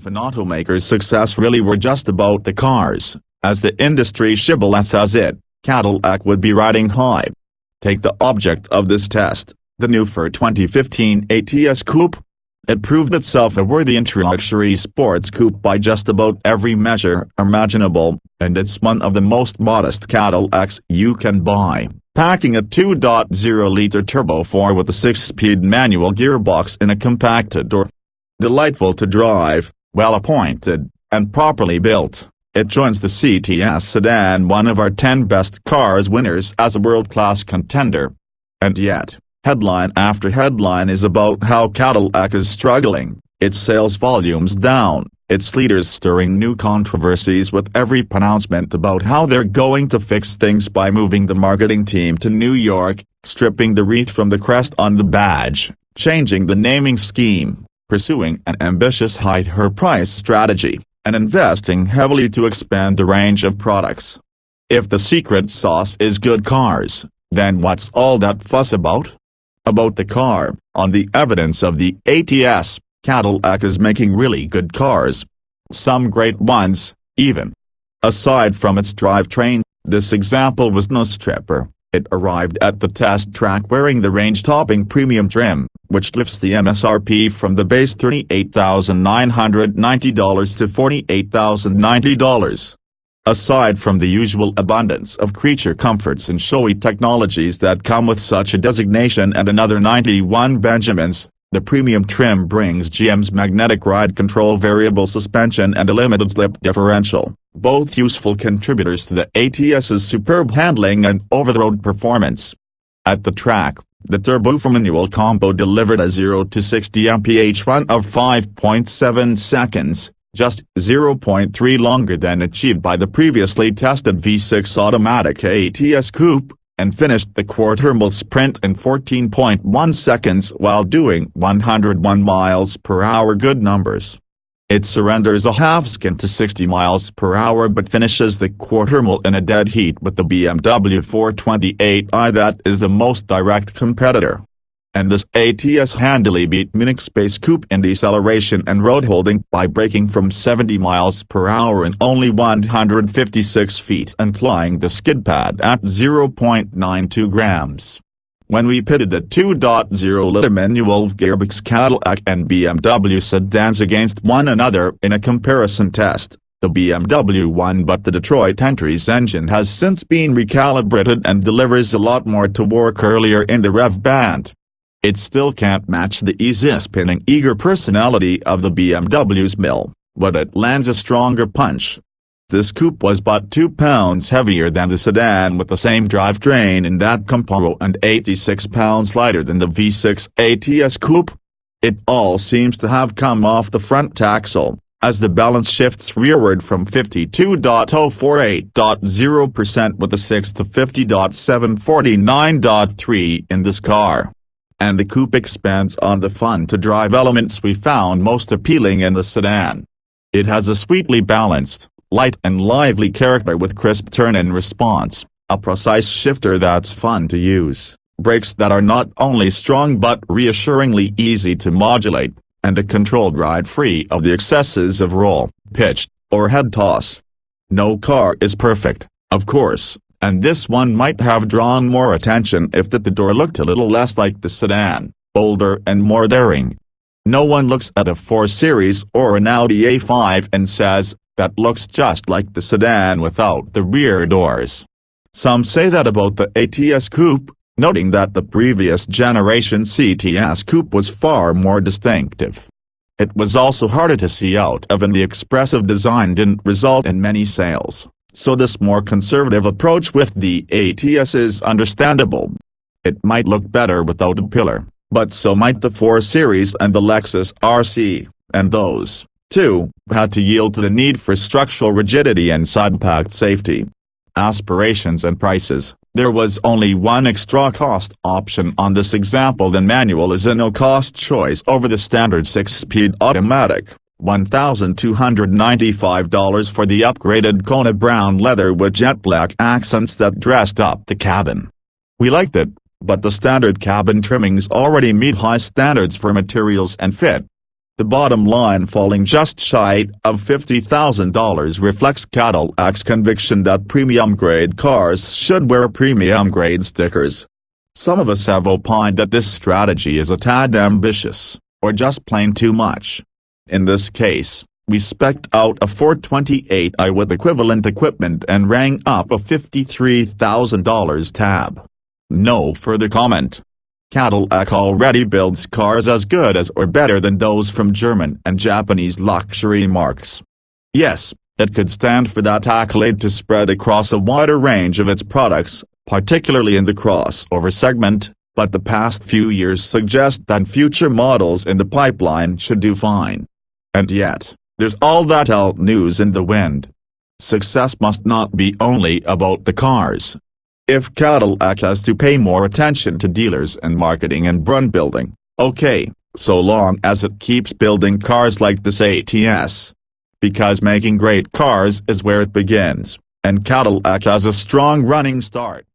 an automaker's success really were just about the cars, as the industry shibboleth has it, Cadillac would be riding high. Take the object of this test, the new for 2015 ATS Coupe. It proved itself a worthy intra-luxury sports coupe by just about every measure imaginable, and it's one of the most modest Cadillacs you can buy, packing a 2.0-liter turbo 4 with a 6-speed manual gearbox in a compacted door. Delightful to drive, well-appointed, and properly built, it joins the ATS sedan, one of our 10 best cars winners, as a world-class contender. And yet, headline after headline is about how Cadillac is struggling, its sales volumes down, its leaders stirring new controversies with every pronouncement about how they're going to fix things by moving the marketing team to New York, stripping the wreath from the crest on the badge, changing the naming scheme, pursuing an ambitious high-her-price strategy, and investing heavily to expand the range of products. If the secret sauce is good cars, then what's all that fuss about? About the car, on the evidence of the ATS, Cadillac is making really good cars. Some great ones, even. Aside from its drivetrain, this example was no stripper. It arrived at the test track wearing the range-topping premium trim, which lifts the MSRP from the base $38,990 to $48,090. Aside from the usual abundance of creature comforts and showy technologies that come with such a designation and another 91 Benjamins, the premium trim brings GM's magnetic ride control, variable suspension, and a limited slip differential, both useful contributors to the ATS's superb handling and over-the-road performance. At the track, the turbo-manual combo delivered a 0-60 mph run of 5.7 seconds, just 0.3 longer than achieved by the previously tested V6 automatic ATS Coupe, and finished the quarter-mile sprint in 14.1 seconds while doing 101 miles per hour. Good numbers. It surrenders a half-skin to 60 miles per hour but finishes the quarter-mile in a dead heat with the BMW 428i that is the most direct competitor. And this ATS handily beat Munich Space Coupe in deceleration and road holding by braking from 70 miles per hour in only 156 feet and plying the skid pad at 0.92 grams. When we pitted the 2.0-liter manual gearbox Cadillac and BMW sedans against one another in a comparison test, the BMW won, but the Detroit entry's engine has since been recalibrated and delivers a lot more torque earlier in the rev band. It still can't match the easy-spinning, eager personality of the BMW's mill, but it lands a stronger punch. This coupe was but 2 pounds heavier than the sedan with the same drivetrain in that combo and 86 pounds lighter than the V6 ATS Coupe. It all seems to have come off the front axle, as the balance shifts rearward from 52.048.0% with the 6 to 50.749.3 in this car. And the coupe expands on the fun-to-drive elements we found most appealing in the sedan. It has a sweetly balanced, light and lively character with crisp turn-in response, a precise shifter that's fun to use, brakes that are not only strong but reassuringly easy to modulate, and a controlled ride free of the excesses of roll, pitch, or head toss. No car is perfect, of course, and this one might have drawn more attention if the door looked a little less like the sedan, bolder and more daring. No one looks at a 4 Series or an Audi A5 and says, "That looks just like the sedan without the rear doors." Some say that about the ATS Coupe, noting that the previous generation ATS Coupe was far more distinctive. It was also harder to see out of, and the expressive design didn't result in many sales. So this more conservative approach with the ATS is understandable. It might look better without a pillar, but so might the 4 Series and the Lexus RC, and those, too, had to yield to the need for structural rigidity and side-packed safety. Aspirations and prices. There was only one extra cost option on this example. The manual is a no-cost choice over the standard 6-speed automatic. $1,295 for the upgraded Kona brown leather with jet black accents that dressed up the cabin. We liked it, but the standard cabin trimmings already meet high standards for materials and fit. The bottom line falling just shy of $50,000 reflects Cadillac's conviction that premium-grade cars should wear premium-grade stickers. Some of us have opined that this strategy is a tad ambitious, or just plain too much. In this case, we spec'd out a 428i with equivalent equipment and rang up a $53,000 tab. No further comment. Cadillac already builds cars as good as or better than those from German and Japanese luxury marques. Yes, it could stand for that accolade to spread across a wider range of its products, particularly in the crossover segment, but the past few years suggest that future models in the pipeline should do fine. And yet, there's all that old news in the wind. Success must not be only about the cars. If Cadillac has to pay more attention to dealers and marketing and brand building, okay, so long as it keeps building cars like this ATS. Because making great cars is where it begins, and Cadillac has a strong running start.